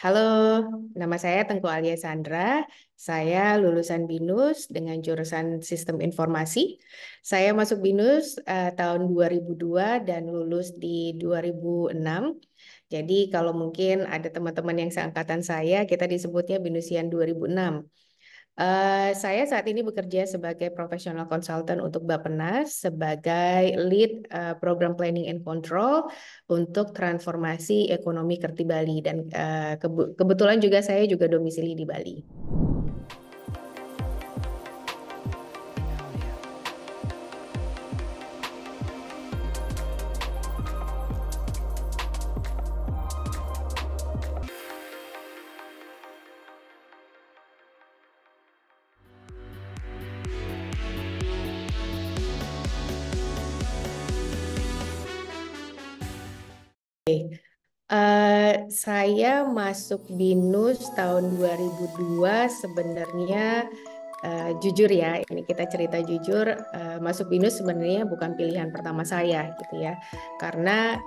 Halo, nama saya Tengku Alia Sandra. Saya lulusan BINUS dengan jurusan Sistem Informasi. Saya masuk BINUS tahun 2002 dan lulus di 2006. Jadi kalau mungkin ada teman-teman yang seangkatan saya, kita disebutnya BINUSian 2006. Saya saat ini bekerja sebagai professional consultant untuk Bappenas sebagai lead program planning and control untuk transformasi ekonomi Kerti Bali dan kebetulan juga saya juga domisili di Bali. Saya masuk BINUS tahun 2002 sebenarnya jujur ya, ini kita cerita jujur, masuk BINUS sebenarnya bukan pilihan pertama saya gitu ya. Karena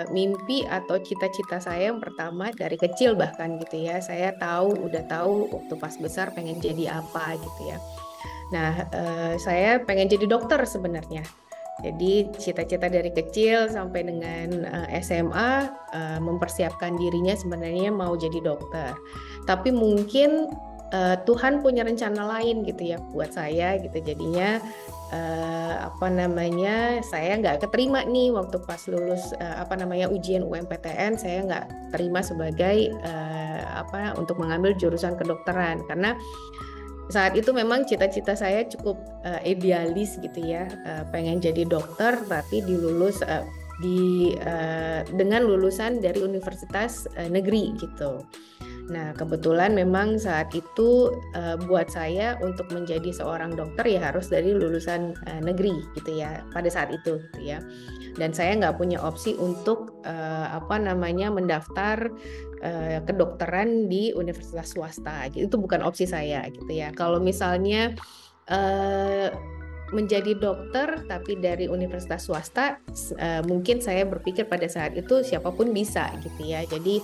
mimpi atau cita-cita saya yang pertama dari kecil bahkan gitu ya, saya udah tahu waktu pas besar pengen jadi apa gitu ya. Nah, saya pengen jadi dokter sebenarnya. Jadi cita-cita dari kecil sampai dengan SMA mempersiapkan dirinya sebenarnya mau jadi dokter. Tapi mungkin Tuhan punya rencana lain gitu ya buat saya gitu. Jadinya saya nggak keterima nih waktu pas lulus ujian UMPTN, saya nggak terima sebagai untuk mengambil jurusan kedokteran karena saat itu memang cita-cita saya cukup idealis gitu ya, pengen jadi dokter tapi dengan lulusan dari universitas negeri gitu. Nah, kebetulan memang saat itu buat saya untuk menjadi seorang dokter ya harus dari lulusan negeri gitu ya pada saat itu gitu ya. Dan saya nggak punya opsi untuk mendaftar kedokteran di universitas swasta. Itu bukan opsi saya gitu ya. Kalau misalnya menjadi dokter tapi dari universitas swasta, mungkin saya berpikir pada saat itu siapapun bisa gitu ya. Jadi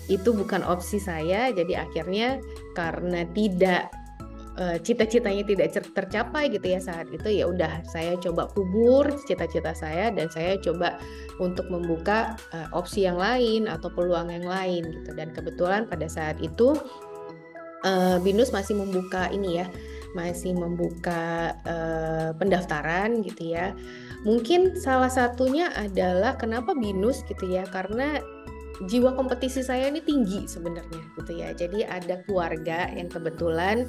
itu bukan opsi saya. Jadi akhirnya karena tidak cita-citanya tidak tercapai gitu ya saat itu, ya udah saya coba kubur cita-cita saya dan saya coba untuk membuka opsi yang lain atau peluang yang lain gitu. Dan kebetulan pada saat itu BINUS masih membuka pendaftaran gitu ya. Mungkin salah satunya adalah kenapa BINUS gitu ya, karena jiwa kompetisi saya ini tinggi sebenarnya gitu ya. Jadi ada keluarga yang kebetulan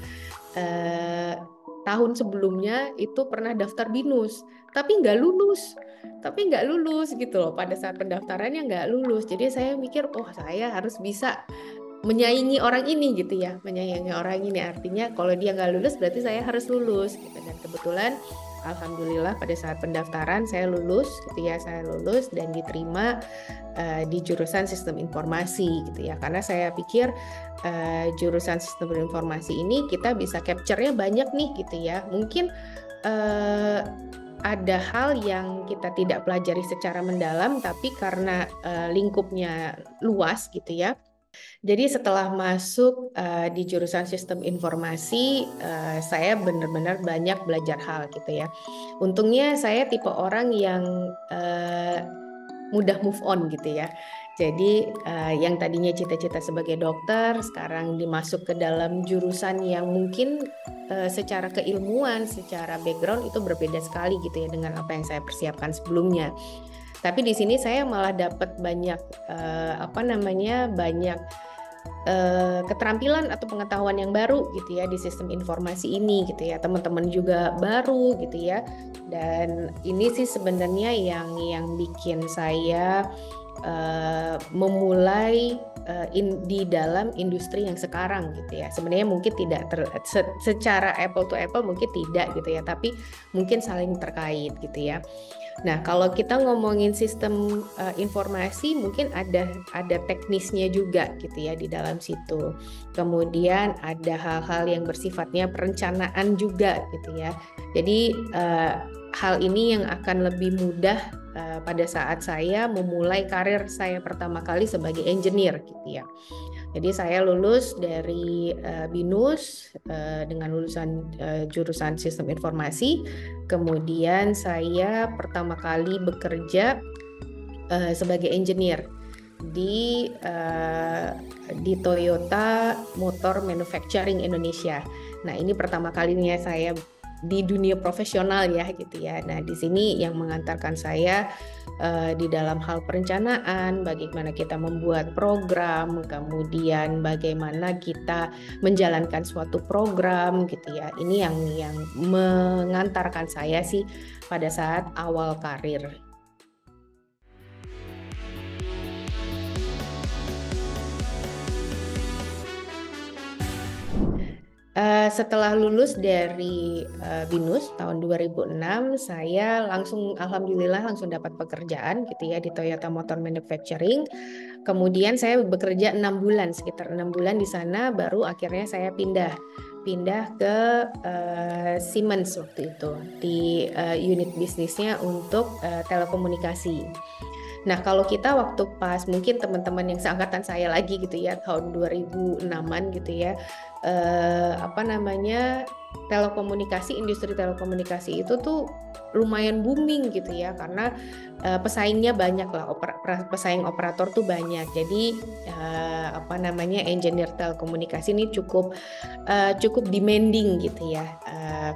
tahun sebelumnya itu pernah daftar BINUS tapi nggak lulus gitu loh. Pada saat pendaftarannya nggak lulus. Jadi saya mikir, oh saya harus bisa menyaingi orang ini gitu ya, menyaingi orang ini artinya kalau dia nggak lulus berarti saya harus lulus gitu. Dan kebetulan alhamdulillah pada saat pendaftaran saya lulus gitu ya, saya lulus dan diterima di jurusan Sistem Informasi gitu ya, karena saya pikir jurusan Sistem Informasi ini kita bisa capture-nya banyak nih gitu ya. Mungkin ada hal yang kita tidak pelajari secara mendalam tapi karena lingkupnya luas gitu ya. Jadi setelah masuk di jurusan Sistem Informasi, saya benar-benar banyak belajar hal gitu ya. Untungnya saya tipe orang yang mudah move on gitu ya. Jadi yang tadinya cita-cita sebagai dokter, sekarang dimasuk ke dalam jurusan yang mungkin secara keilmuan, secara background itu berbeda sekali gitu ya dengan apa yang saya persiapkan sebelumnya. Tapi di sini saya malah dapat banyak banyak keterampilan atau pengetahuan yang baru gitu ya di sistem informasi ini gitu ya. Teman-teman juga baru gitu ya. Dan ini sih sebenarnya yang bikin saya memulai di dalam industri yang sekarang gitu ya. Sebenarnya mungkin tidak secara apple to apple mungkin tidak gitu ya, tapi mungkin saling terkait gitu ya. Nah, kalau kita ngomongin sistem informasi, mungkin ada teknisnya juga gitu ya di dalam situ. Kemudian ada hal-hal yang bersifatnya perencanaan juga gitu ya. Jadi hal ini yang akan lebih mudah pada saat saya memulai karir saya pertama kali sebagai engineer gitu ya. Jadi saya lulus dari BINUS dengan lulusan jurusan Sistem Informasi. Kemudian saya pertama kali bekerja sebagai engineer di Toyota Motor Manufacturing Indonesia. Nah, ini pertama kalinya saya di dunia profesional ya gitu ya. Nah, di sini yang mengantarkan saya di dalam hal perencanaan, bagaimana kita membuat program, kemudian bagaimana kita menjalankan suatu program gitu ya. Ini yang mengantarkan saya sih pada saat awal karir. Setelah lulus dari BINUS tahun 2006, saya alhamdulillah langsung dapat pekerjaan gitu ya di Toyota Motor Manufacturing. Kemudian saya bekerja 6 bulan, sekitar 6 bulan di sana, baru akhirnya saya pindah ke Siemens waktu itu di unit bisnisnya untuk telekomunikasi. Nah, kalau kita waktu pas mungkin teman-teman yang seangkatan saya lagi gitu ya, tahun 2006-an gitu ya, industri telekomunikasi itu tuh lumayan booming gitu ya, karena pesaingnya banyak lah, pesaing operator tuh banyak. Jadi engineer telekomunikasi ini cukup demanding gitu ya,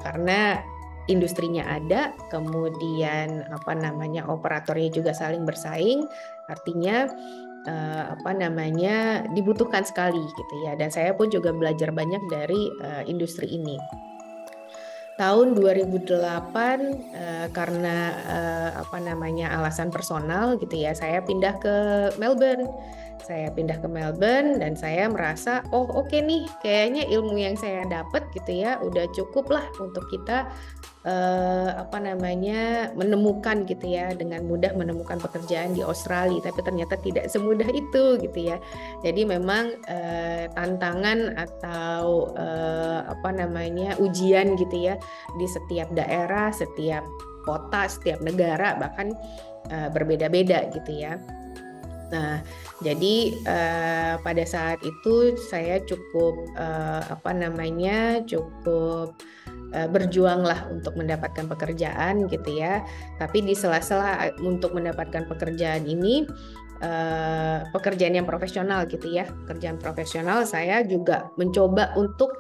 karena industrinya ada, kemudian operatornya juga saling bersaing, artinya dibutuhkan sekali gitu ya. Dan saya pun juga belajar banyak dari industri ini. Tahun 2008 karena alasan personal gitu ya, saya pindah ke Melbourne. Dan saya merasa oke nih, kayaknya ilmu yang saya dapat gitu ya udah cukup lah untuk kita menemukan gitu ya, dengan mudah menemukan pekerjaan di Australia. Tapi ternyata tidak semudah itu gitu ya. Jadi memang tantangan atau ujian gitu ya di setiap daerah, setiap kota, setiap negara bahkan berbeda-beda gitu ya. Nah, jadi pada saat itu saya cukup berjuanglah untuk mendapatkan pekerjaan gitu ya. Tapi di sela-sela untuk mendapatkan pekerjaan ini, pekerjaan yang profesional gitu ya, pekerjaan profesional, saya juga mencoba untuk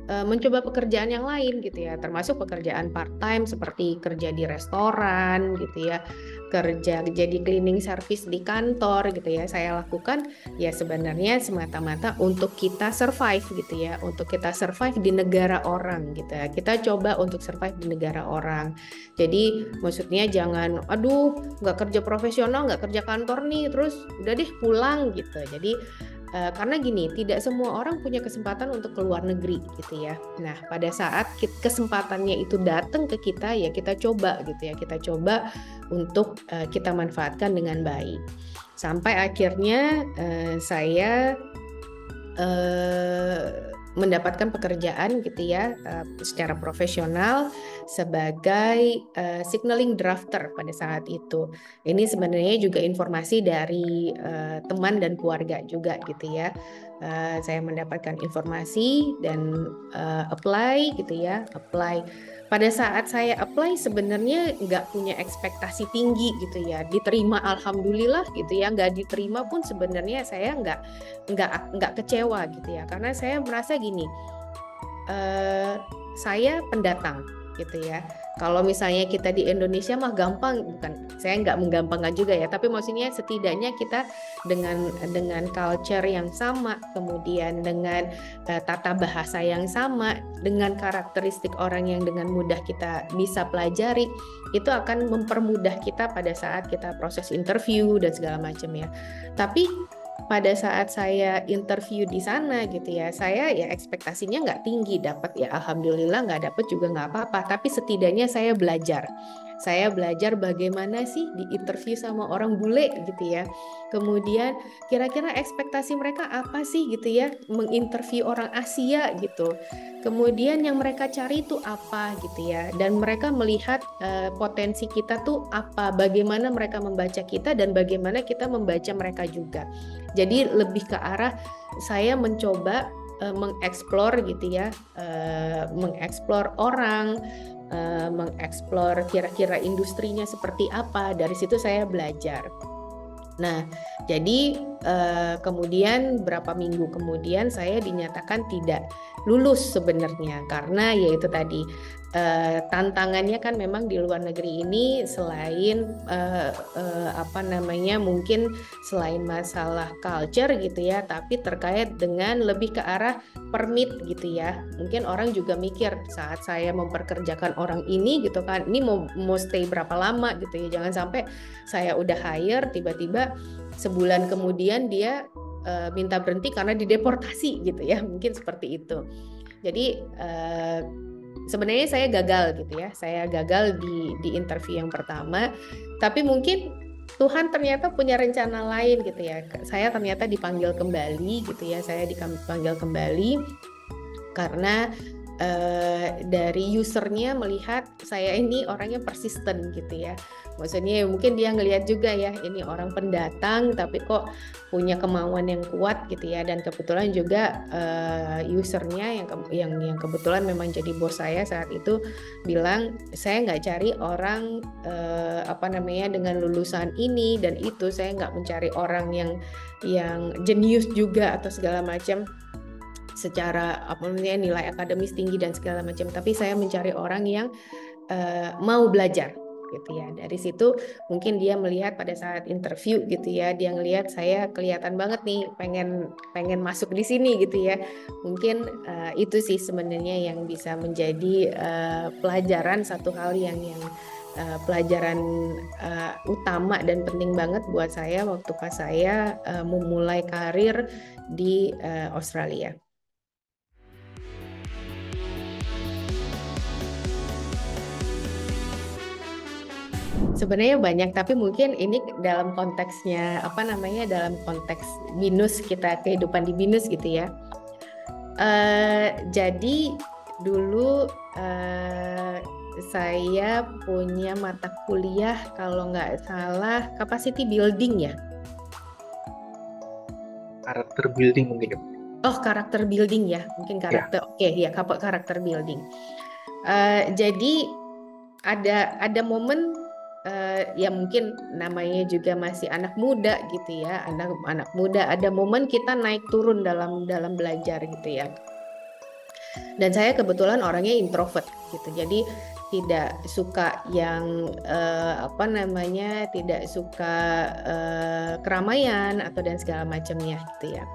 mencoba pekerjaan yang lain gitu ya, termasuk pekerjaan part-time seperti kerja di restoran gitu ya, kerja jadi cleaning service di kantor gitu ya. Saya lakukan ya sebenarnya semata-mata untuk kita survive gitu ya, untuk kita survive di negara orang gitu ya. Kita coba untuk survive di negara orang. Jadi maksudnya jangan nggak kerja profesional, nggak kerja kantor nih, terus udah deh pulang gitu. Jadi karena gini, tidak semua orang punya kesempatan untuk keluar negeri gitu ya. Nah, pada saat kesempatannya itu datang ke kita, ya kita coba gitu ya. Kita coba untuk kita manfaatkan dengan baik. Sampai akhirnya saya mendapatkan pekerjaan gitu ya secara profesional sebagai signaling drafter pada saat itu. Ini sebenarnya juga informasi dari teman dan keluarga juga gitu ya. Saya mendapatkan informasi dan apply gitu ya, Pada saat saya apply sebenarnya nggak punya ekspektasi tinggi gitu ya, diterima alhamdulillah gitu ya, nggak diterima pun sebenarnya saya nggak kecewa gitu ya, karena saya merasa gini, saya pendatang gitu ya. Kalau misalnya kita di Indonesia mah gampang, saya nggak menggampangkan juga ya, tapi maksudnya setidaknya kita dengan culture yang sama, kemudian dengan tata bahasa yang sama, dengan karakteristik orang yang dengan mudah kita bisa pelajari, itu akan mempermudah kita pada saat kita proses interview dan segala macam ya. Tapi pada saat saya interview di sana gitu ya, saya ya ekspektasinya nggak tinggi, dapat ya alhamdulillah, nggak dapat juga nggak apa-apa, tapi setidaknya saya belajar saya belajar bagaimana sih diinterview sama orang bule gitu ya. Kemudian kira-kira ekspektasi mereka apa sih gitu ya, menginterview orang Asia gitu. Kemudian yang mereka cari itu apa gitu ya, dan mereka melihat potensi kita tuh apa, bagaimana mereka membaca kita dan bagaimana kita membaca mereka juga. Jadi lebih ke arah saya mencoba mengeksplor gitu ya, mengeksplor orang, mengeksplor kira-kira industrinya seperti apa. Dari situ saya belajar. Nah, jadi kemudian berapa minggu kemudian saya dinyatakan tidak lulus sebenarnya, karena yaitu tadi tantangannya kan memang di luar negeri ini selain mungkin selain masalah culture gitu ya, tapi terkait dengan lebih ke arah permit gitu ya. Mungkin orang juga mikir saat saya memperkerjakan orang ini gitu kan, ini mau stay berapa lama gitu ya, jangan sampai saya udah hire tiba-tiba sebulan kemudian dia minta berhenti karena dideportasi gitu ya, mungkin seperti itu. Jadi sebenarnya saya gagal gitu ya, saya gagal di interview yang pertama, tapi mungkin Tuhan ternyata punya rencana lain gitu ya. Saya ternyata dipanggil kembali gitu ya, saya dipanggil kembali karena dari usernya melihat saya ini orangnya persisten gitu ya. Maksudnya mungkin dia ngelihat juga ya, ini orang pendatang tapi kok punya kemauan yang kuat gitu ya. Dan kebetulan juga usernya yang kebetulan memang jadi bos saya saat itu bilang, saya nggak cari orang dengan lulusan ini dan itu, saya nggak mencari orang yang jenius juga atau segala macam secara nilai akademis tinggi dan segala macam, tapi saya mencari orang yang mau belajar gitu ya. Dari situ mungkin dia melihat pada saat interview gitu ya, dia ngelihat saya kelihatan banget nih pengen masuk di sini gitu ya. Mungkin itu sih sebenarnya yang bisa menjadi pelajaran, satu hal yang pelajaran utama dan penting banget buat saya waktu pas saya memulai karir di Australia. Sebenarnya banyak, tapi mungkin ini dalam konteksnya dalam konteks BINUS, kita kehidupan di BINUS gitu ya. Jadi dulu saya punya mata kuliah kalau nggak salah capacity building ya. Karakter building mungkin. Oh, karakter building ya, mungkin karakter. Ya. Oke, ya karakter building. Jadi ada momen ya mungkin namanya juga masih anak muda gitu ya, anak muda, ada momen kita naik turun dalam belajar gitu ya. Dan saya kebetulan orangnya introvert gitu, jadi tidak suka yang tidak suka keramaian atau dan segala macamnya gitu ya.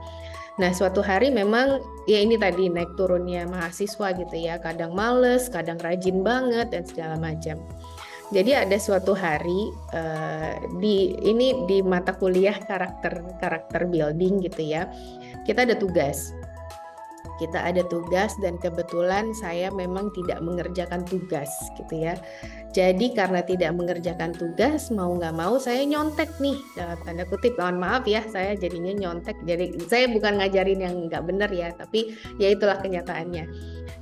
Nah, suatu hari memang ya ini tadi naik turunnya mahasiswa gitu ya, kadang males, kadang rajin banget dan segala macam. Jadi ada suatu hari di mata kuliah karakter building gitu ya, kita ada tugas. Dan kebetulan saya memang tidak mengerjakan tugas gitu ya. Jadi karena tidak mengerjakan tugas, mau nggak mau saya nyontek nih, dalam tanda kutip, mohon maaf ya, saya jadinya nyontek. Jadi saya bukan ngajarin yang nggak benar ya, tapi ya itulah kenyataannya.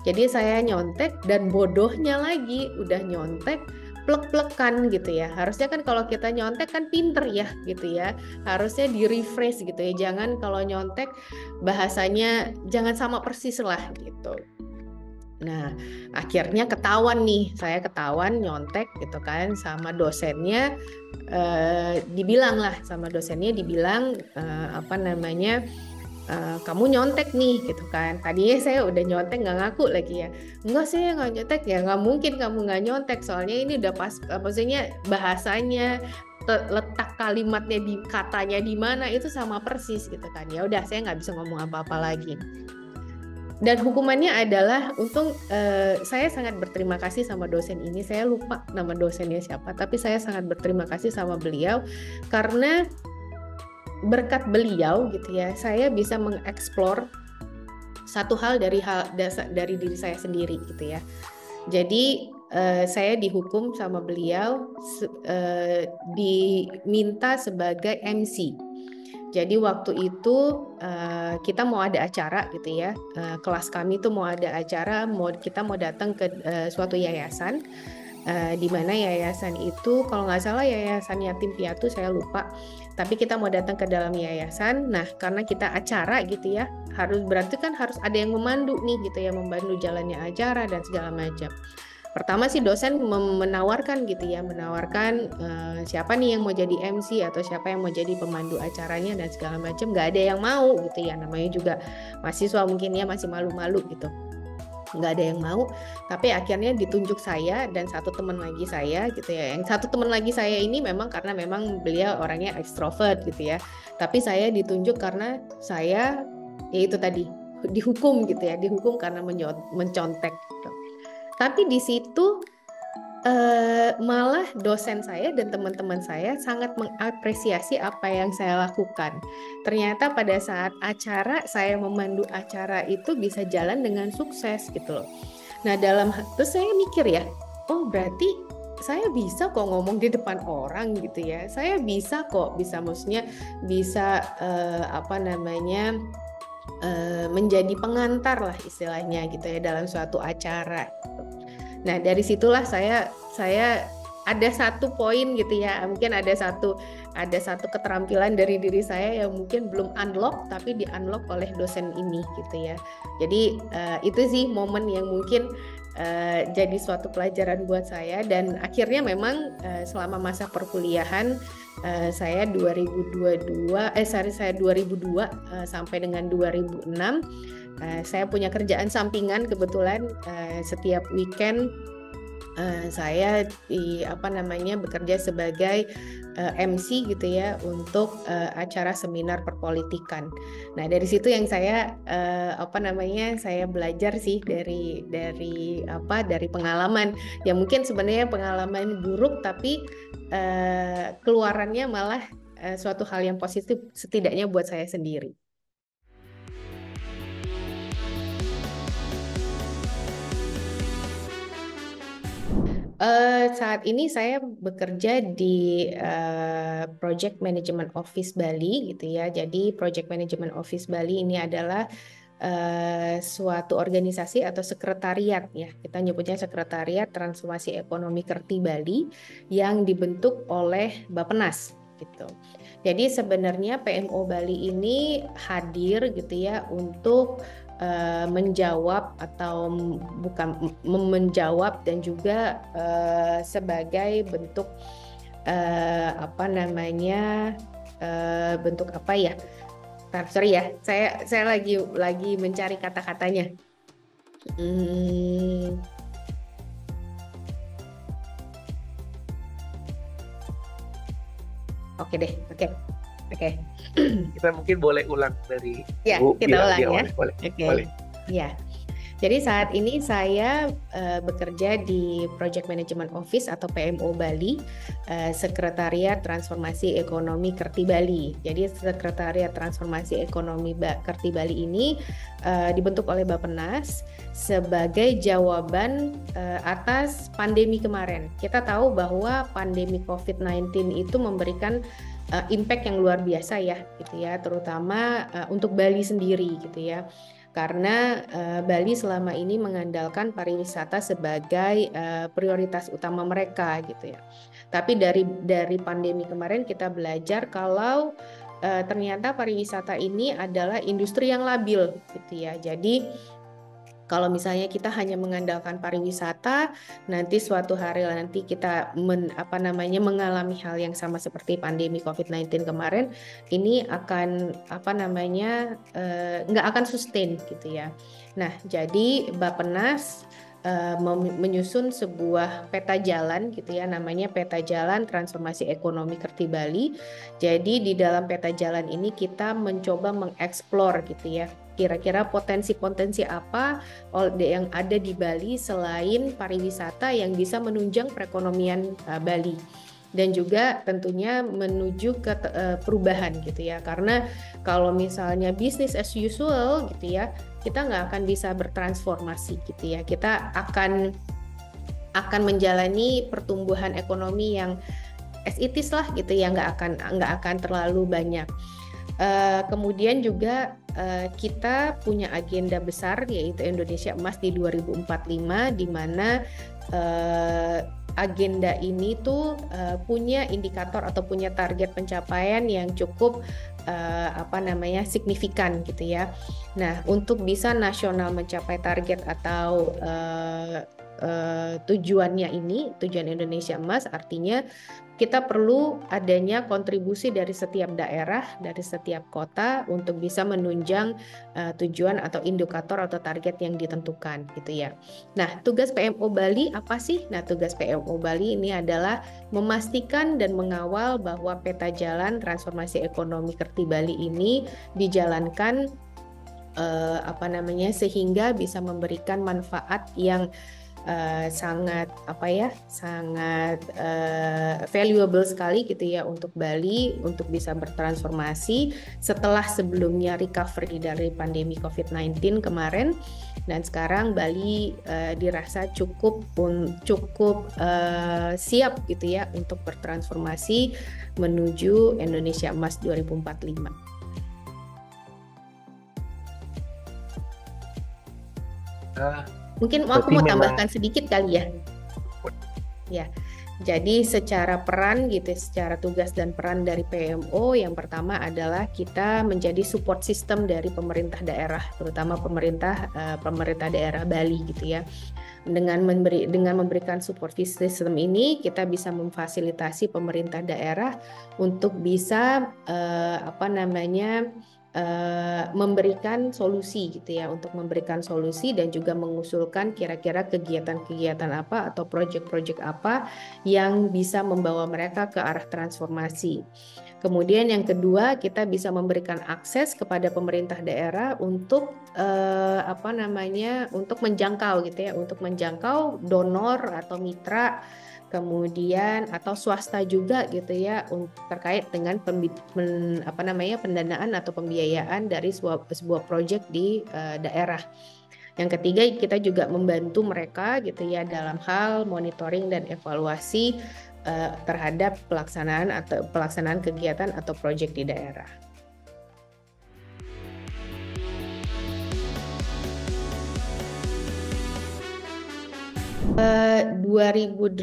Jadi saya nyontek, dan bodohnya lagi udah nyontek plek-plekan gitu ya. Harusnya kan kalau kita nyontek kan pinter ya gitu ya. Harusnya di refresh gitu ya. Jangan kalau nyontek bahasanya jangan sama persis lah gitu. Nah, akhirnya ketahuan nih, saya ketahuan nyontek gitu kan sama dosennya. Dibilang kamu nyontek nih gitu kan. Tadinya saya udah nyontek, nggak ngaku lagi ya. Enggak, saya nggak nyontek. Ya nggak mungkin kamu nggak nyontek, soalnya ini udah pas, maksudnya bahasanya, letak kalimatnya, di katanya di mana itu sama persis gitu kan. Ya udah, saya nggak bisa ngomong apa-apa lagi. Dan hukumannya adalah, untung saya sangat berterima kasih sama dosen ini. Saya lupa nama dosennya siapa, tapi saya sangat berterima kasih sama beliau karena berkat beliau gitu ya, saya bisa mengeksplor satu hal dari diri saya sendiri gitu ya. Jadi saya dihukum sama beliau diminta sebagai MC. Jadi waktu itu kita mau ada acara gitu ya, kelas kami tuh mau ada acara, kita mau datang ke suatu yayasan, di mana yayasan itu kalau nggak salah yayasan yatim piatu, saya lupa. Tapi kita mau datang ke dalam yayasan. Nah, karena kita acara gitu ya, berarti kan harus ada yang memandu nih gitu ya, membantu jalannya acara dan segala macam. Pertama sih dosen menawarkan gitu ya, menawarkan siapa nih yang mau jadi MC atau siapa yang mau jadi pemandu acaranya dan segala macam. Nggak ada yang mau gitu ya, namanya juga mahasiswa mungkin ya masih malu-malu gitu. Nggak ada yang mau, tapi akhirnya ditunjuk saya dan satu teman lagi saya gitu ya. Yang satu teman lagi saya ini memang karena memang beliau orangnya ekstrovert gitu ya, tapi saya ditunjuk karena saya ya itu tadi dihukum gitu ya, dihukum karena mencontek gitu. Tapi di situ malah dosen saya dan teman-teman saya sangat mengapresiasi apa yang saya lakukan. Ternyata pada saat acara, saya memandu acara itu bisa jalan dengan sukses gitu loh. Nah terus saya mikir ya, oh berarti saya bisa kok ngomong di depan orang gitu ya. Saya bisa kok, maksudnya bisa menjadi pengantar lah istilahnya gitu ya dalam suatu acara. Nah dari situlah saya ada satu poin gitu ya, mungkin ada satu keterampilan dari diri saya yang mungkin belum unlock tapi di unlock oleh dosen ini gitu ya. Jadi itu sih momen yang mungkin jadi suatu pelajaran buat saya, dan akhirnya memang selama masa perkuliahan saya 2002 sampai dengan 2006 saya punya kerjaan sampingan kebetulan. Setiap weekend saya bekerja sebagai MC gitu ya untuk acara seminar perpolitikan. Nah dari situ yang saya saya belajar sih dari pengalaman yang mungkin sebenarnya pengalaman buruk, tapi keluarannya malah suatu hal yang positif setidaknya buat saya sendiri. Saat ini saya bekerja di Project Management Office Bali gitu ya. Jadi Project Management Office Bali ini adalah suatu organisasi atau sekretariat ya. Kita nyebutnya Sekretariat Transformasi Ekonomi Kerti Bali yang dibentuk oleh Bappenas gitu. Jadi sebenarnya PMO Bali ini hadir gitu ya untuk menjawab atau bukan menjawab dan juga sebagai bentuk bentuk apa ya? Sorry ya, saya lagi mencari kata-katanya. Oke deh, oke. Kita mungkin boleh ulang dari ya, Bu, kita ulang ya. Boleh. Ya. Jadi saat ini saya bekerja di Project Management Office atau PMO Bali, Sekretariat Transformasi Ekonomi Kerti Bali. Jadi Sekretariat Transformasi Ekonomi Kerti Bali ini dibentuk oleh Bappenas sebagai jawaban atas pandemi kemarin. Kita tahu bahwa pandemi COVID-19 itu memberikan impact yang luar biasa ya, gitu ya, terutama untuk Bali sendiri, gitu ya. Karena Bali selama ini mengandalkan pariwisata sebagai prioritas utama mereka gitu ya. Tapi dari pandemi kemarin kita belajar kalau ternyata pariwisata ini adalah industri yang labil gitu ya. Jadi kalau misalnya kita hanya mengandalkan pariwisata, nanti suatu hari nanti kita mengalami hal yang sama seperti pandemi COVID-19 kemarin, ini akan nggak akan sustain gitu ya. Nah, jadi Bappenas menyusun sebuah peta jalan gitu ya, namanya peta jalan transformasi ekonomi Kerti Bali. Jadi di dalam peta jalan ini kita mencoba mengeksplor gitu ya, kira-kira potensi-potensi apa yang ada di Bali selain pariwisata yang bisa menunjang perekonomian Bali, dan juga tentunya menuju ke perubahan gitu ya. Karena kalau misalnya business as usual gitu ya, kita nggak akan bisa bertransformasi gitu ya. Kita akan akan menjalani pertumbuhan ekonomi yang as it is lah gitu ya, nggak akan terlalu banyak. Kemudian juga kita punya agenda besar yaitu Indonesia Emas di 2045, di mana agenda ini tuh punya indikator atau punya target pencapaian yang cukup signifikan gitu ya. Nah, untuk bisa nasional mencapai target atau tujuannya ini, tujuan Indonesia Emas, artinya kita perlu adanya kontribusi dari setiap daerah, dari setiap kota untuk bisa menunjang tujuan atau indikator atau target yang ditentukan gitu ya. Nah, tugas PMO Bali apa sih? Nah, tugas PMO Bali ini adalah memastikan dan mengawal bahwa peta jalan transformasi ekonomi Kerti Bali ini dijalankan sehingga bisa memberikan manfaat yang sangat valuable sekali gitu ya untuk Bali untuk bisa bertransformasi setelah sebelumnya recovery dari pandemi COVID-19 kemarin, dan sekarang Bali dirasa cukup siap gitu ya untuk bertransformasi menuju Indonesia Emas 2045. Mungkin aku mau tambahkan sedikit kali ya. Ya, jadi secara peran gitu, secara tugas dan peran dari PMO, yang pertama adalah kita menjadi support system dari pemerintah daerah, terutama pemerintah daerah Bali gitu ya. Dengan memberikan support system ini, kita bisa memfasilitasi pemerintah daerah untuk bisa memberikan solusi gitu ya, untuk memberikan solusi dan juga mengusulkan kira-kira kegiatan-kegiatan apa atau proyek-proyek apa yang bisa membawa mereka ke arah transformasi. Kemudian yang kedua, kita bisa memberikan akses kepada pemerintah daerah untuk untuk menjangkau gitu ya, untuk menjangkau donor atau mitra, kemudian atau swasta juga gitu ya, terkait dengan pendanaan atau pembiayaan dari sebuah proyek di daerah. Yang ketiga, kita juga membantu mereka gitu ya dalam hal monitoring dan evaluasi terhadap pelaksanaan kegiatan atau proyek di daerah. 2008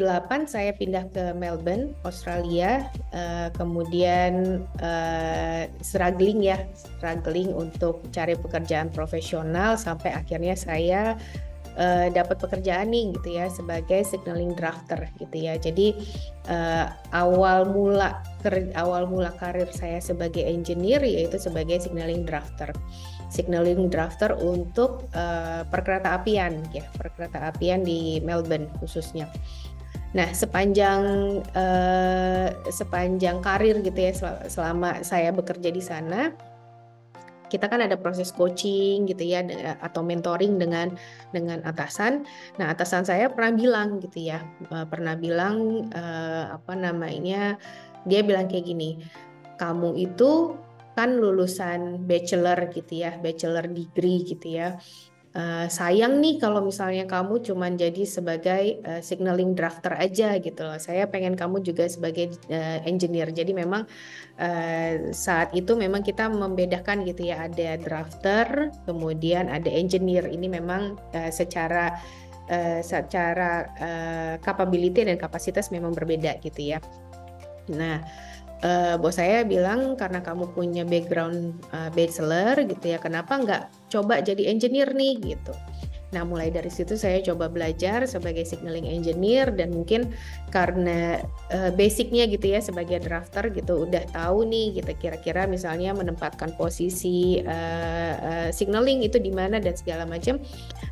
saya pindah ke Melbourne, Australia, kemudian struggling untuk cari pekerjaan profesional sampai akhirnya saya dapat pekerjaan nih gitu ya sebagai signaling drafter gitu ya. Jadi awal mula karir saya sebagai engineer yaitu sebagai signaling drafter untuk perkereta apian di Melbourne khususnya. Nah, sepanjang karir gitu ya, selama saya bekerja di sana, kita kan ada proses coaching gitu ya, atau mentoring dengan atasan. Nah, atasan saya pernah bilang gitu ya, dia bilang kayak gini, kamu itu kan lulusan bachelor gitu ya, bachelor degree gitu ya. Sayang nih kalau misalnya kamu cuma jadi sebagai signaling drafter aja gitu loh. Saya pengen kamu juga sebagai engineer. Jadi memang saat itu memang kita membedakan gitu ya, ada drafter, kemudian ada engineer. Ini memang secara capability dan kapasitas memang berbeda gitu ya. Nah, bos saya bilang karena kamu punya background bachelor gitu ya, kenapa nggak coba jadi engineer nih gitu. Nah, mulai dari situ saya coba belajar sebagai signaling engineer, dan mungkin karena basicnya gitu ya sebagai drafter gitu udah tahu nih gitu kira-kira misalnya menempatkan posisi signaling itu di mana dan segala macam,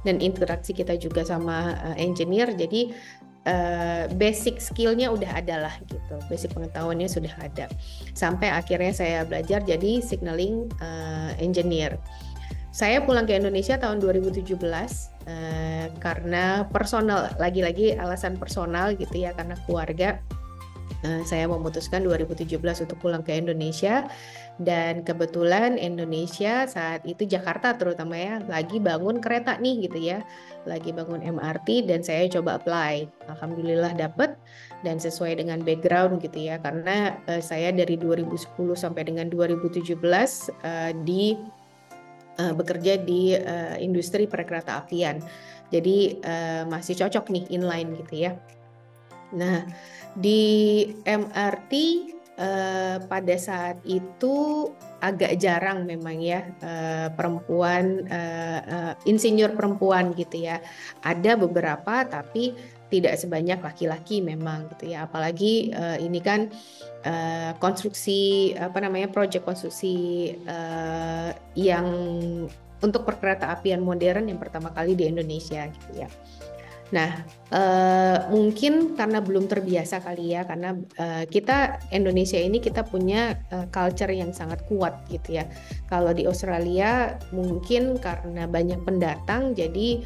dan interaksi kita juga sama engineer. Jadi basic skillnya udah ada lah gitu, basic pengetahuannya sudah ada, sampai akhirnya saya belajar jadi signaling engineer. Saya pulang ke Indonesia tahun 2017 karena personal, lagi-lagi alasan personal gitu ya, karena keluarga. Saya memutuskan 2017 untuk pulang ke Indonesia Dan kebetulan Indonesia saat itu Jakarta terutama ya lagi bangun kereta nih gitu ya, lagi bangun MRT dan saya coba apply. Alhamdulillah dapet dan sesuai dengan background gitu ya karena saya dari 2010 sampai dengan 2017 bekerja di industri perkereta apian. Jadi masih cocok nih inline gitu ya. Nah, di MRT pada saat itu agak jarang memang ya perempuan insinyur perempuan gitu ya. Ada beberapa tapi tidak sebanyak laki-laki memang gitu ya. Apalagi ini kan konstruksi apa namanya proyek konstruksi yang untuk perkereta apian modern yang pertama kali di Indonesia gitu ya. Nah, mungkin karena belum terbiasa kali ya, karena kita Indonesia ini kita punya culture yang sangat kuat gitu ya. Kalau di Australia mungkin karena banyak pendatang, jadi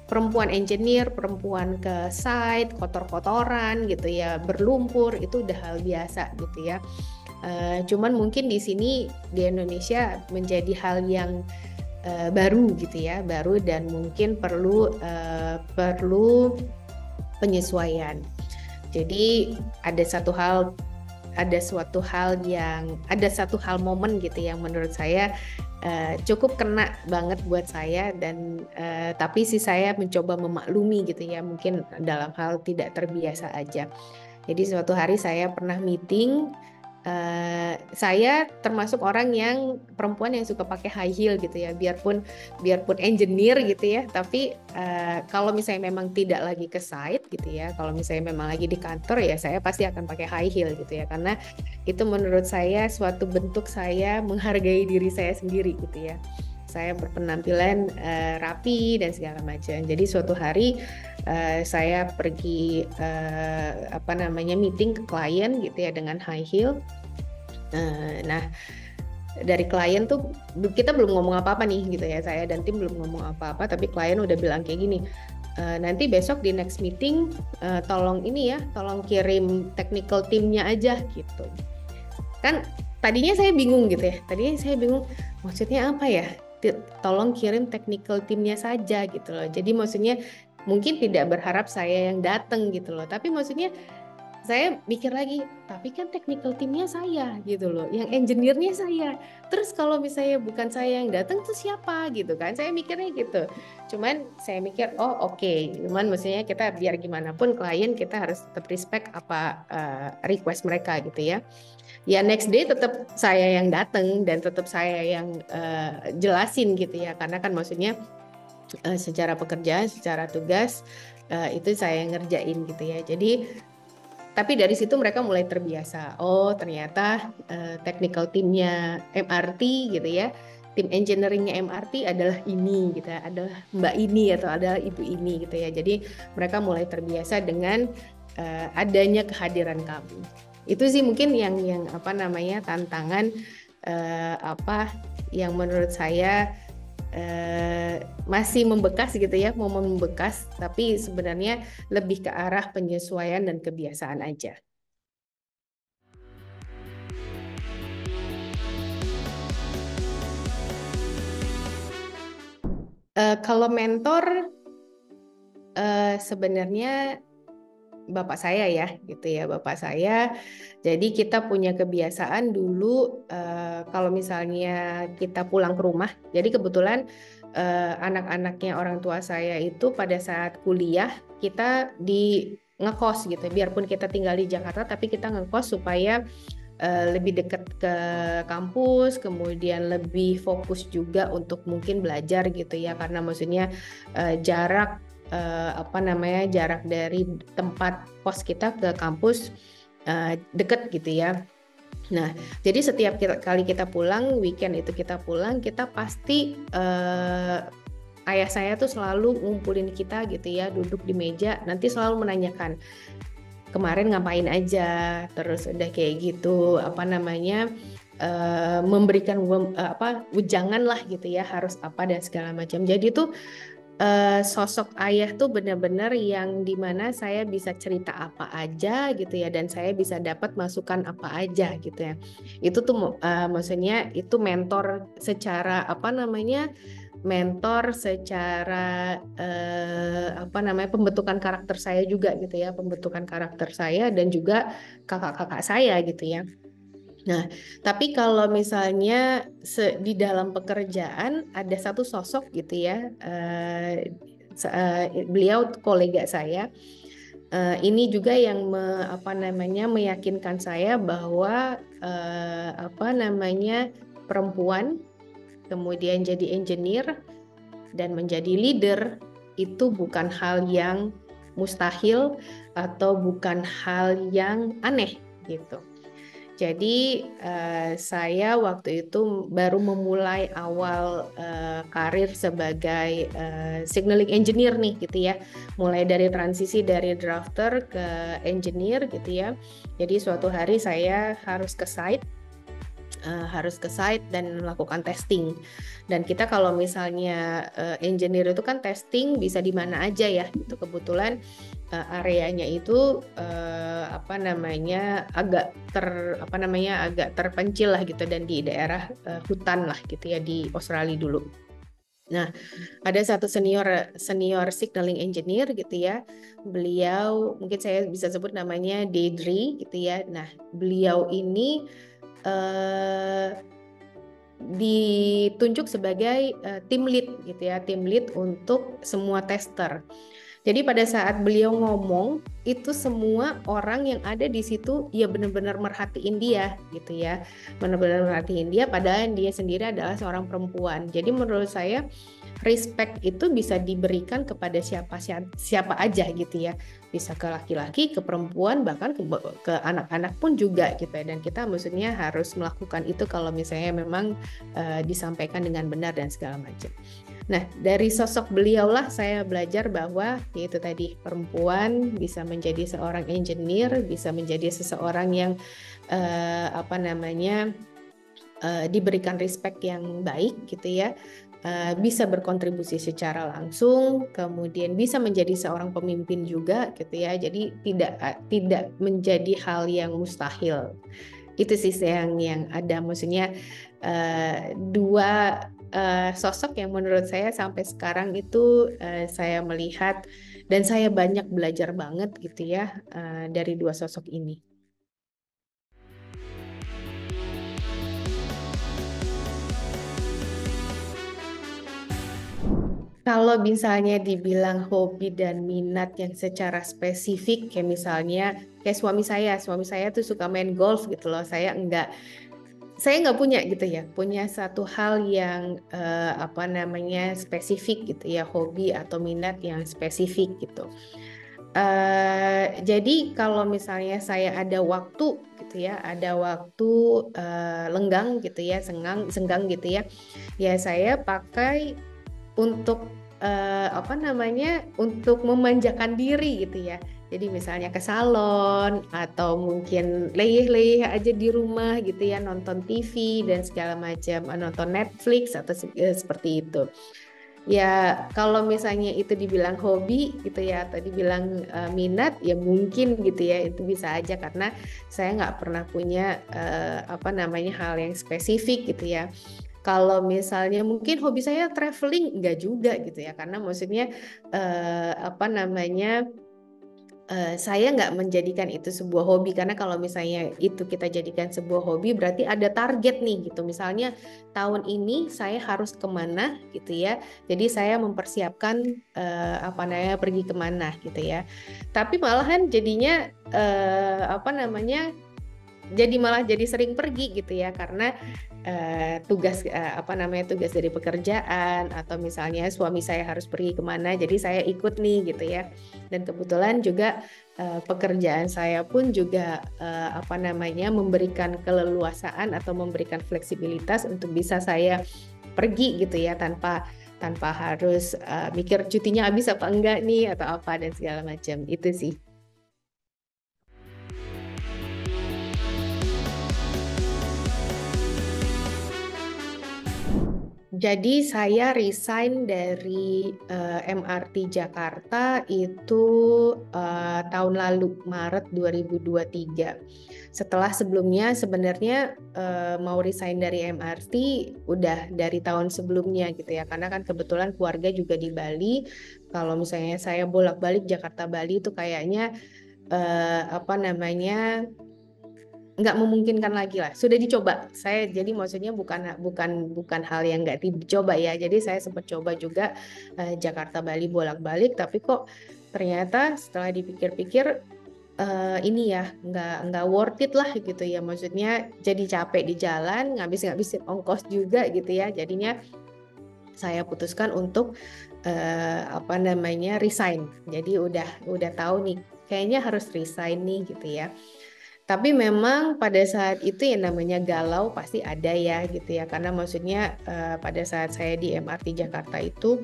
perempuan engineer, perempuan ke site, kotor-kotoran gitu ya, berlumpur itu udah hal biasa gitu ya. Cuman mungkin di sini di Indonesia menjadi hal yang baru gitu ya, baru dan mungkin perlu penyesuaian. Jadi ada satu hal momen gitu yang menurut saya cukup kena banget buat saya dan tapi sih saya mencoba memaklumi gitu ya, mungkin dalam hal tidak terbiasa aja. Jadi suatu hari saya pernah meeting. Saya termasuk orang yang perempuan yang suka pakai high heel gitu ya, biarpun engineer gitu ya, tapi kalau misalnya memang tidak lagi ke site gitu ya, kalau misalnya memang lagi di kantor ya saya pasti akan pakai high heel gitu ya, karena itu menurut saya suatu bentuk saya menghargai diri saya sendiri gitu ya. Saya berpenampilan rapi dan segala macam. Jadi suatu hari saya pergi meeting ke klien gitu ya dengan high heel. Nah, dari klien tuh kita belum ngomong apa-apa nih gitu ya, saya dan tim belum ngomong apa-apa, tapi klien udah bilang kayak gini, nanti besok di next meeting tolong kirim technical teamnya aja gitu. Kan tadinya saya bingung gitu ya, maksudnya apa ya? Tolong kirim technical teamnya saja gitu loh. Jadi maksudnya mungkin tidak berharap saya yang datang gitu loh, tapi maksudnya saya mikir lagi, tapi kan technical teamnya saya gitu loh, yang engineer-nya saya. Terus kalau misalnya bukan saya yang datang tuh siapa gitu kan? Saya mikirnya gitu. Cuman saya mikir, oh oke. Cuman maksudnya kita biar gimana pun klien kita harus tetap respect apa request mereka gitu ya. Ya next day tetap saya yang datang dan tetap saya yang jelasin gitu ya, karena kan maksudnya secara pekerjaan, secara tugas itu saya yang ngerjain gitu ya. Jadi tapi dari situ mereka mulai terbiasa. Oh ternyata technical teamnya MRT gitu ya, tim engineeringnya MRT adalah ini gitu ya, adalah Mbak ini atau adalah Ibu ini gitu ya. Jadi mereka mulai terbiasa dengan adanya kehadiran kami. Itu sih mungkin yang tantangan yang menurut saya masih membekas gitu ya, momen membekas, tapi sebenarnya lebih ke arah penyesuaian dan kebiasaan aja. Kalau mentor sebenarnya bapak saya ya gitu ya, bapak saya. Jadi kita punya kebiasaan dulu kalau misalnya kita pulang ke rumah, jadi kebetulan anak-anaknya orang tua saya itu pada saat kuliah kita di ngekos gitu, biarpun kita tinggal di Jakarta tapi kita ngekos supaya lebih dekat ke kampus, kemudian lebih fokus juga untuk mungkin belajar gitu ya, karena maksudnya jarak jarak dari tempat kos kita ke kampus deket gitu ya. Nah, jadi setiap kali kita pulang, weekend itu kita pulang, kita pasti ayah saya tuh selalu ngumpulin kita gitu ya, duduk di meja, nanti selalu menanyakan kemarin ngapain aja, terus udah kayak gitu memberikan ujangan lah gitu ya, harus apa dan segala macam. Jadi tuh sosok ayah tuh benar-benar yang dimana saya bisa cerita apa aja gitu ya, dan saya bisa dapat masukan apa aja gitu ya. Itu tuh maksudnya itu mentor secara apa namanya, mentor secara apa namanya, pembentukan karakter saya juga gitu ya, pembentukan karakter saya dan juga kakak-kakak saya gitu ya. Nah, tapi kalau misalnya di dalam pekerjaan ada satu sosok gitu ya, beliau kolega saya, ini juga yang apa namanya, meyakinkan saya bahwa apa namanya, perempuan kemudian jadi engineer dan menjadi leader itu bukan hal yang mustahil atau bukan hal yang aneh gitu. Jadi saya waktu itu baru memulai awal karir sebagai signaling engineer nih gitu ya. Mulai dari transisi dari drafter ke engineer gitu ya. Jadi suatu hari saya harus ke site dan melakukan testing. Dan kita kalau misalnya engineer itu kan testing bisa di mana aja ya. Itu kebetulan areanya itu apa namanya, agak terpencil lah gitu, dan di daerah hutan lah gitu ya, di Australia dulu. Nah, ada satu senior signaling engineer gitu ya. Beliau mungkin saya bisa sebut namanya Deidre gitu ya. Nah, beliau ini ditunjuk sebagai tim lead gitu ya, tim lead untuk semua tester. Jadi pada saat beliau ngomong, itu semua orang yang ada di situ ya benar-benar merhatiin dia gitu ya. Benar-benar merhatiin dia, padahal dia sendiri adalah seorang perempuan. Jadi menurut saya respect itu bisa diberikan kepada siapa aja gitu ya. Bisa ke laki-laki, ke perempuan, bahkan ke anak-anak pun juga gitu ya. Dan kita maksudnya harus melakukan itu kalau misalnya memang disampaikan dengan benar dan segala macam. Nah, dari sosok beliaulah saya belajar bahwa yaitu tadi, perempuan bisa menjadi seorang engineer, bisa menjadi seseorang yang apa namanya, diberikan respect yang baik gitu ya, bisa berkontribusi secara langsung, kemudian bisa menjadi seorang pemimpin juga gitu ya. Jadi tidak menjadi hal yang mustahil. Itu sih yang ada, maksudnya dua sosok yang menurut saya sampai sekarang itu saya melihat dan saya banyak belajar banget gitu ya dari dua sosok ini. Kalau misalnya dibilang hobi dan minat yang secara spesifik, kayak misalnya kayak suami saya tuh suka main golf gitu loh. Saya nggak punya gitu ya, punya satu hal yang apa namanya, spesifik gitu ya, hobi atau minat yang spesifik gitu. Jadi kalau misalnya saya ada waktu gitu ya, ada waktu lenggang gitu ya, senggang gitu ya, ya saya pakai untuk apa namanya, untuk memanjakan diri gitu ya. Jadi misalnya ke salon atau mungkin leyeh-leyeh aja di rumah gitu ya, nonton TV dan segala macam, nonton Netflix atau seperti itu. Ya kalau misalnya itu dibilang hobi gitu ya, atau dibilang minat, ya mungkin gitu ya, itu bisa aja karena saya nggak pernah punya apa namanya, hal yang spesifik gitu ya. Kalau misalnya mungkin hobi saya traveling, enggak juga gitu ya, karena maksudnya apa namanya, saya nggak menjadikan itu sebuah hobi, karena kalau misalnya itu kita jadikan sebuah hobi berarti ada target nih gitu. Misalnya tahun ini saya harus kemana gitu ya, jadi saya mempersiapkan apa namanya, pergi kemana gitu ya. Tapi malahan jadinya apa namanya, malah jadi sering pergi gitu ya, karena tugas apa namanya, tugas dari pekerjaan, atau misalnya suami saya harus pergi kemana, jadi saya ikut nih gitu ya. Dan kebetulan juga pekerjaan saya pun juga apa namanya, memberikan keleluasaan atau memberikan fleksibilitas untuk bisa saya pergi gitu ya, tanpa harus mikir cutinya habis apa enggak nih atau apa dan segala macam. Itu sih. Jadi saya resign dari MRT Jakarta itu tahun lalu, Maret 2023. Setelah sebelumnya sebenarnya mau resign dari MRT udah dari tahun sebelumnya gitu ya, karena kan kebetulan keluarga juga di Bali. Kalau misalnya saya bolak-balik Jakarta Bali itu kayaknya apa namanya nggak memungkinkan lagi lah. Sudah dicoba. Saya jadi maksudnya bukan hal yang nggak dicoba ya. Jadi saya sempat coba juga Jakarta Bali bolak-balik, tapi kok ternyata setelah dipikir-pikir ini ya nggak worth it lah gitu ya. Maksudnya jadi capek di jalan, ngabisin ongkos juga gitu ya. Jadinya saya putuskan untuk apa namanya resign. Jadi udah tahu nih kayaknya harus resign nih gitu ya. Tapi memang pada saat itu yang namanya galau pasti ada ya gitu ya. Karena maksudnya pada saat saya di MRT Jakarta itu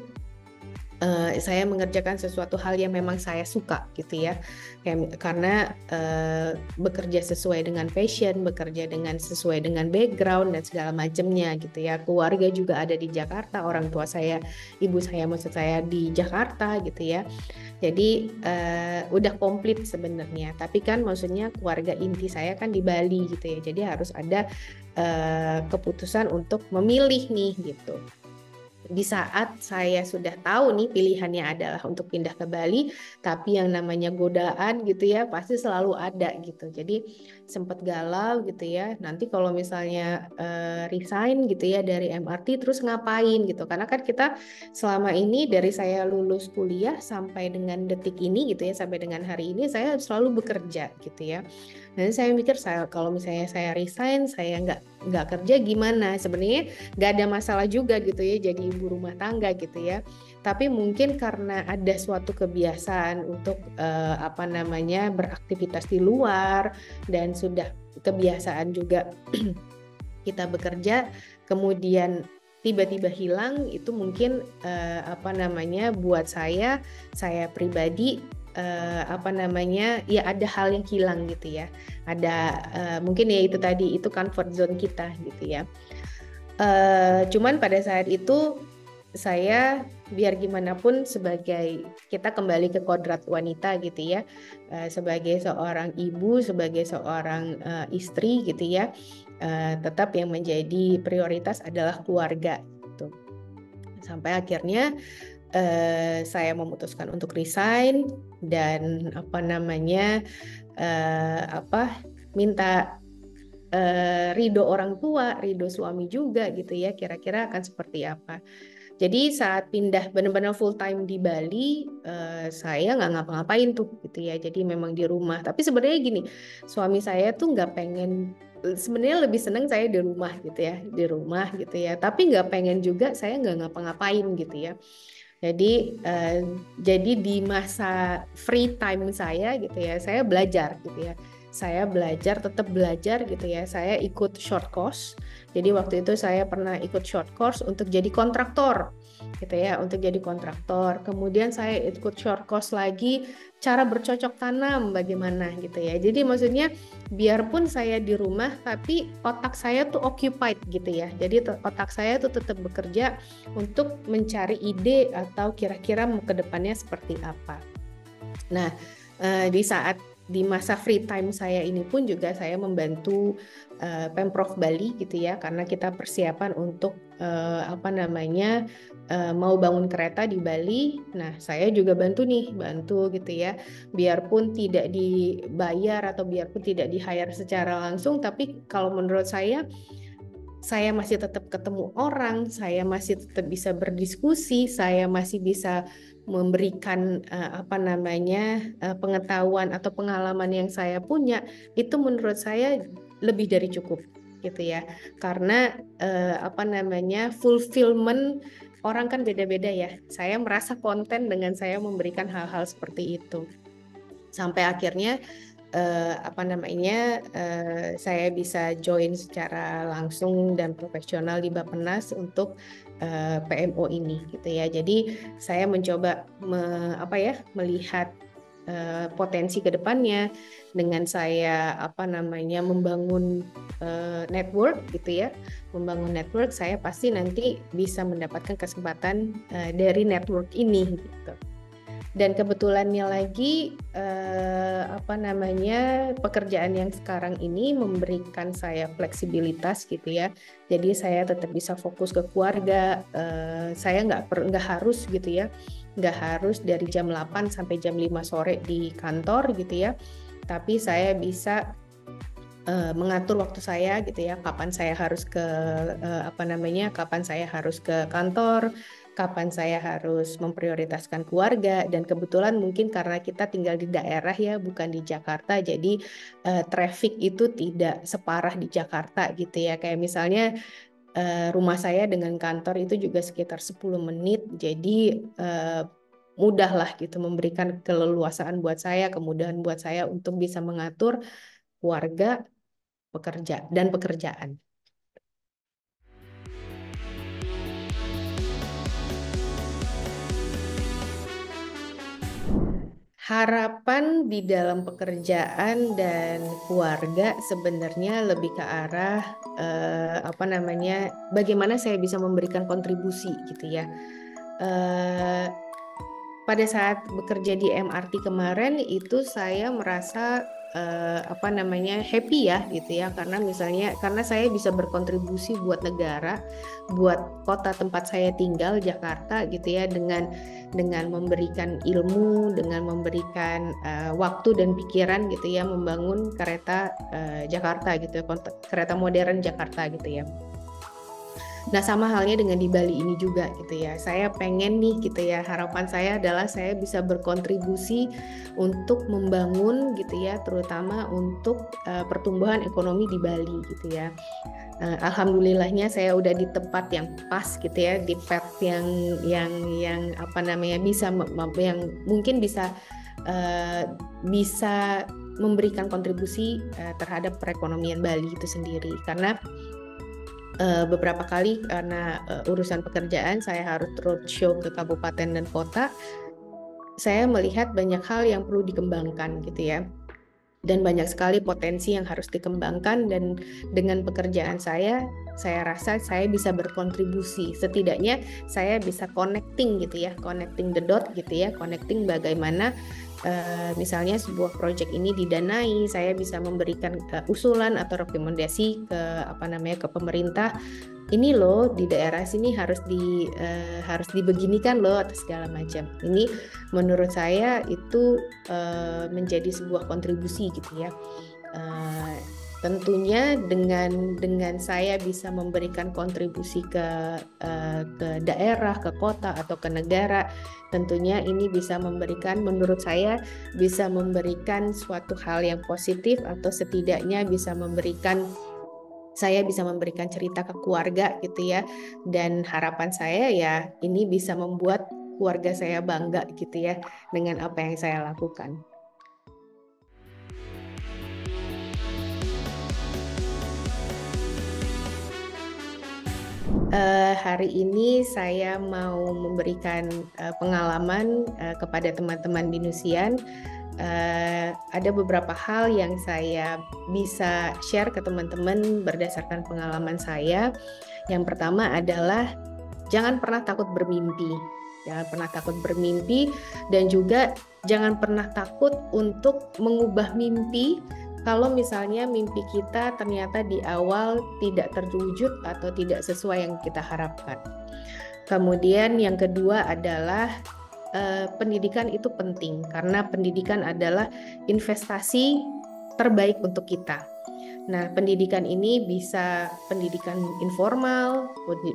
saya mengerjakan sesuatu hal yang memang saya suka gitu ya. Karena bekerja sesuai dengan passion, bekerja sesuai dengan background dan segala macamnya gitu ya. Keluarga juga ada di Jakarta, orang tua saya, ibu saya maksud saya di Jakarta gitu ya. Jadi udah komplit sebenarnya. Tapi kan maksudnya keluarga inti saya kan di Bali gitu ya. Jadi harus ada keputusan untuk memilih nih gitu. Di saat saya sudah tahu nih pilihannya adalah untuk pindah ke Bali, tapi yang namanya godaan gitu ya pasti selalu ada gitu. Jadi sempat galau gitu ya. Nanti kalau misalnya resign gitu ya dari MRT terus ngapain gitu. Karena kan kita selama ini dari saya lulus kuliah sampai dengan detik ini gitu ya, sampai dengan hari ini saya selalu bekerja gitu ya. Dan saya mikir kalau misalnya saya resign, saya nggak kerja gimana? Sebenarnya nggak ada masalah juga gitu ya jadi ibu rumah tangga gitu ya. Tapi mungkin karena ada suatu kebiasaan untuk apa namanya beraktivitas di luar dan sudah kebiasaan juga kita bekerja, kemudian tiba-tiba hilang itu mungkin apa namanya buat saya pribadi apa namanya ya ada hal yang hilang gitu ya. Ada mungkin ya itu tadi itu comfort zone kita gitu ya. Cuman pada saat itu saya biar gimana pun sebagai kita kembali ke kodrat wanita gitu ya, sebagai seorang ibu, sebagai seorang istri gitu ya, tetap yang menjadi prioritas adalah keluarga gitu. Sampai akhirnya saya memutuskan untuk resign dan apa namanya minta ridho orang tua, ridho suami juga gitu ya, kira-kira akan seperti apa. Jadi saat pindah benar-benar full time di Bali, saya nggak ngapa-ngapain tuh gitu ya. Jadi memang di rumah. Tapi sebenarnya gini, suami saya tuh nggak pengen, sebenarnya lebih seneng saya di rumah gitu ya, di rumah gitu ya. Tapi nggak pengen juga saya nggak ngapa-ngapain gitu ya. Jadi di masa free time saya gitu ya, saya belajar gitu ya. Saya belajar, tetap belajar gitu ya. Saya ikut short course. Jadi waktu itu saya pernah ikut short course untuk jadi kontraktor gitu ya, untuk jadi kontraktor. Kemudian saya ikut short course lagi cara bercocok tanam bagaimana gitu ya. Jadi maksudnya biarpun saya di rumah tapi otak saya tuh occupied gitu ya. Jadi otak saya tuh tetap bekerja untuk mencari ide atau kira-kira mau ke depannya seperti apa. Nah, di masa free time saya ini pun juga saya membantu Pemprov Bali gitu ya, karena kita persiapan untuk apa namanya mau bangun kereta di Bali. Nah, saya juga bantu gitu ya, biarpun tidak dibayar atau biarpun tidak di-hire secara langsung, tapi kalau menurut saya masih tetap ketemu orang, saya masih tetap bisa berdiskusi, saya masih bisa memberikan apa namanya pengetahuan atau pengalaman yang saya punya, itu menurut saya lebih dari cukup gitu ya. Karena apa namanya fulfillment orang kan beda-beda ya. Saya merasa konten dengan saya memberikan hal-hal seperti itu. Sampai akhirnya apa namanya saya bisa join secara langsung dan profesional di Bappenas untuk PMO ini gitu ya. Jadi saya mencoba melihat potensi ke depannya, dengan saya membangun network gitu ya, membangun network, saya pasti nanti bisa mendapatkan kesempatan dari network ini gitu. Dan kebetulannya lagi pekerjaan yang sekarang ini memberikan saya fleksibilitas gitu ya. Jadi saya tetap bisa fokus ke keluarga. Saya nggak harus gitu ya, nggak harus dari jam 8 sampai jam 5 sore di kantor gitu ya. Tapi saya bisa mengatur waktu saya gitu ya, kapan saya harus ke kapan saya harus ke kantor, kapan saya harus memprioritaskan keluarga. Dan kebetulan mungkin karena kita tinggal di daerah ya, bukan di Jakarta, jadi traffic itu tidak separah di Jakarta gitu ya. Kayak misalnya rumah saya dengan kantor itu juga sekitar 10 menit, jadi mudah lah gitu, memberikan keleluasaan buat saya, kemudahan buat saya untuk bisa mengatur keluarga, pekerjaan. Harapan di dalam pekerjaan dan keluarga sebenarnya lebih ke arah bagaimana saya bisa memberikan kontribusi gitu ya. Pada saat bekerja di MRT kemarin itu saya merasa happy ya gitu ya, karena saya bisa berkontribusi buat negara, buat kota tempat saya tinggal Jakarta gitu ya, dengan memberikan ilmu, dengan memberikan waktu dan pikiran gitu ya, membangun kereta Jakarta gitu ya, kereta modern Jakarta gitu ya. Nah, sama halnya dengan di Bali ini juga gitu ya. Saya pengen nih gitu ya, harapan saya adalah saya bisa berkontribusi untuk membangun gitu ya, terutama untuk pertumbuhan ekonomi di Bali gitu ya. Alhamdulillahnya saya udah di tempat yang pas gitu ya, di path yang yang mungkin bisa memberikan kontribusi terhadap perekonomian Bali itu sendiri. Karena beberapa kali karena urusan pekerjaan saya harus roadshow ke kabupaten dan kota, saya melihat banyak hal yang perlu dikembangkan gitu ya, dan banyak sekali potensi yang harus dikembangkan. Dan dengan pekerjaan saya rasa saya bisa berkontribusi, setidaknya saya bisa connecting gitu ya, connecting the dot gitu ya, connecting bagaimana misalnya sebuah proyek ini didanai, saya bisa memberikan usulan atau rekomendasi ke pemerintah. Ini loh di daerah sini harus dibeginikan loh atau segala macam. Ini menurut saya itu menjadi sebuah kontribusi gitu ya. Tentunya dengan saya bisa memberikan kontribusi ke daerah, ke kota atau ke negara, tentunya ini bisa memberikan, menurut saya bisa memberikan suatu hal yang positif, atau setidaknya saya bisa memberikan cerita ke keluarga gitu ya. Dan harapan saya ya ini bisa membuat keluarga saya bangga gitu ya dengan apa yang saya lakukan. Hari ini saya mau memberikan pengalaman kepada teman-teman Binusian. Ada beberapa hal yang saya bisa share ke teman-teman berdasarkan pengalaman saya. Yang pertama adalah jangan pernah takut bermimpi. Jangan pernah takut bermimpi, dan juga jangan pernah takut untuk mengubah mimpi kalau misalnya mimpi kita ternyata di awal tidak terwujud atau tidak sesuai yang kita harapkan. Kemudian yang kedua adalah pendidikan itu penting, karena pendidikan adalah investasi terbaik untuk kita. Nah, pendidikan ini bisa pendidikan informal,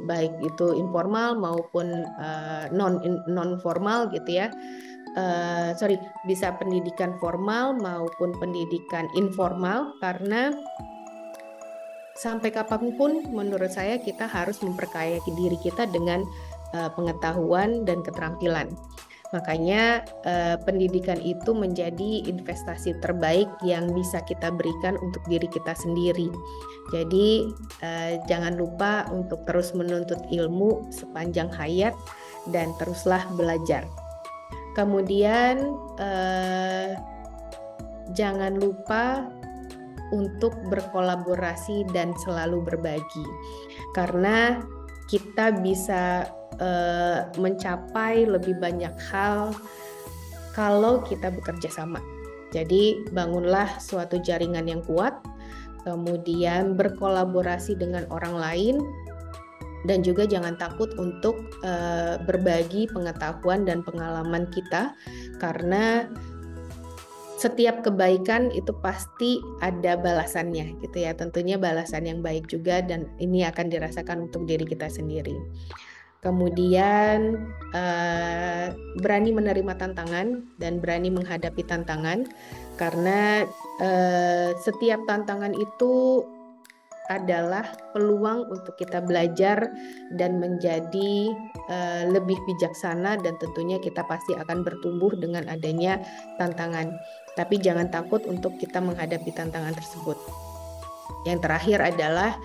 baik itu informal maupun non formal gitu ya. Bisa pendidikan formal maupun pendidikan informal, karena sampai kapanpun menurut saya kita harus memperkaya diri kita dengan pengetahuan dan keterampilan. Makanya pendidikan itu menjadi investasi terbaik yang bisa kita berikan untuk diri kita sendiri. Jadi jangan lupa untuk terus menuntut ilmu sepanjang hayat dan teruslah belajar. Kemudian jangan lupa untuk berkolaborasi dan selalu berbagi, karena kita bisa mencapai lebih banyak hal kalau kita bekerja sama. Jadi bangunlah suatu jaringan yang kuat, kemudian berkolaborasi dengan orang lain, dan juga jangan takut untuk berbagi pengetahuan dan pengalaman kita, karena setiap kebaikan itu pasti ada balasannya gitu ya, tentunya balasan yang baik juga, dan ini akan dirasakan untuk diri kita sendiri. Kemudian berani menerima tantangan dan berani menghadapi tantangan, karena setiap tantangan itu adalah peluang untuk kita belajar dan menjadi lebih bijaksana, dan tentunya kita pasti akan bertumbuh dengan adanya tantangan. Tapi jangan takut untuk kita menghadapi tantangan tersebut. Yang terakhir adalah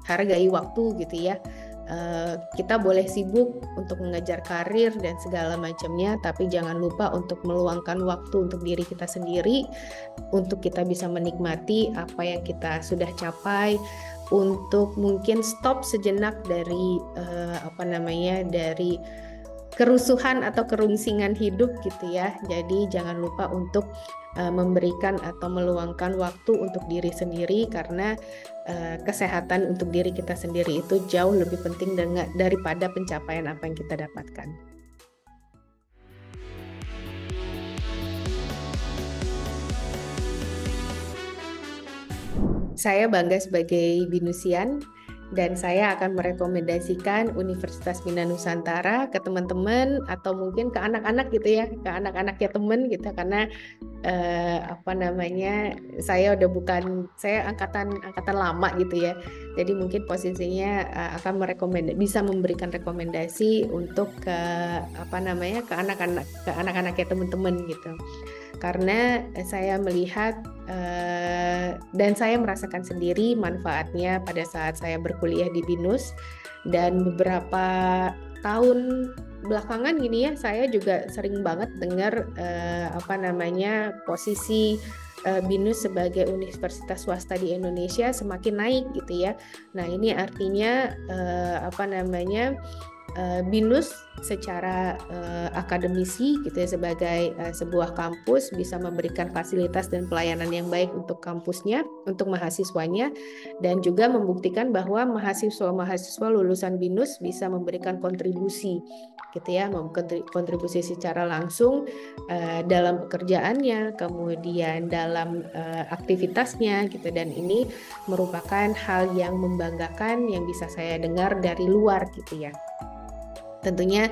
hargai waktu gitu ya. Kita boleh sibuk untuk mengejar karir dan segala macamnya, tapi jangan lupa untuk meluangkan waktu untuk diri kita sendiri, untuk kita bisa menikmati apa yang kita sudah capai, untuk mungkin stop sejenak dari dari kerusuhan atau kerungsingan hidup gitu ya. Jadi jangan lupa untuk memberikan atau meluangkan waktu untuk diri sendiri, karena kesehatan untuk diri kita sendiri itu jauh lebih penting daripada pencapaian apa yang kita dapatkan. Saya bangga sebagai Binusian, dan saya akan merekomendasikan Universitas Bina Nusantara ke teman-teman atau mungkin ke anak-anak gitu ya, ke anak-anaknya teman gitu, karena saya angkatan lama gitu ya, jadi mungkin posisinya akan bisa memberikan rekomendasi untuk ke anak-anaknya teman-teman gitu, karena saya melihat dan saya merasakan sendiri manfaatnya pada saat saya berkuliah di BINUS, dan beberapa tahun belakangan gini ya, saya juga sering banget dengar posisi BINUS sebagai universitas swasta di Indonesia semakin naik gitu ya. Nah, ini artinya BINUS secara akademisi gitu ya, sebagai sebuah kampus bisa memberikan fasilitas dan pelayanan yang baik untuk kampusnya, untuk mahasiswanya, dan juga membuktikan bahwa mahasiswa lulusan BINUS bisa memberikan kontribusi gitu ya, kontribusi secara langsung dalam pekerjaannya, kemudian dalam aktivitasnya gitu, dan ini merupakan hal yang membanggakan yang bisa saya dengar dari luar gitu ya. Tentunya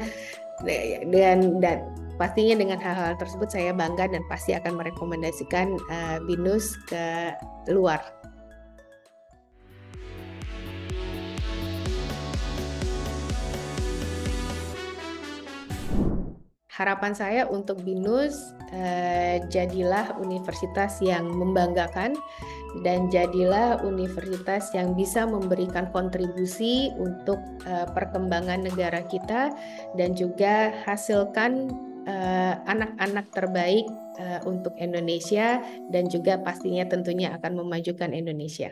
dan pastinya dengan hal-hal tersebut saya bangga dan pasti akan merekomendasikan BINUS ke luar. Harapan saya untuk BINUS, jadilah universitas yang membanggakan, dan jadilah universitas yang bisa memberikan kontribusi untuk perkembangan negara kita, dan juga hasilkan anak-anak terbaik untuk Indonesia, dan juga pastinya tentunya akan memajukan Indonesia.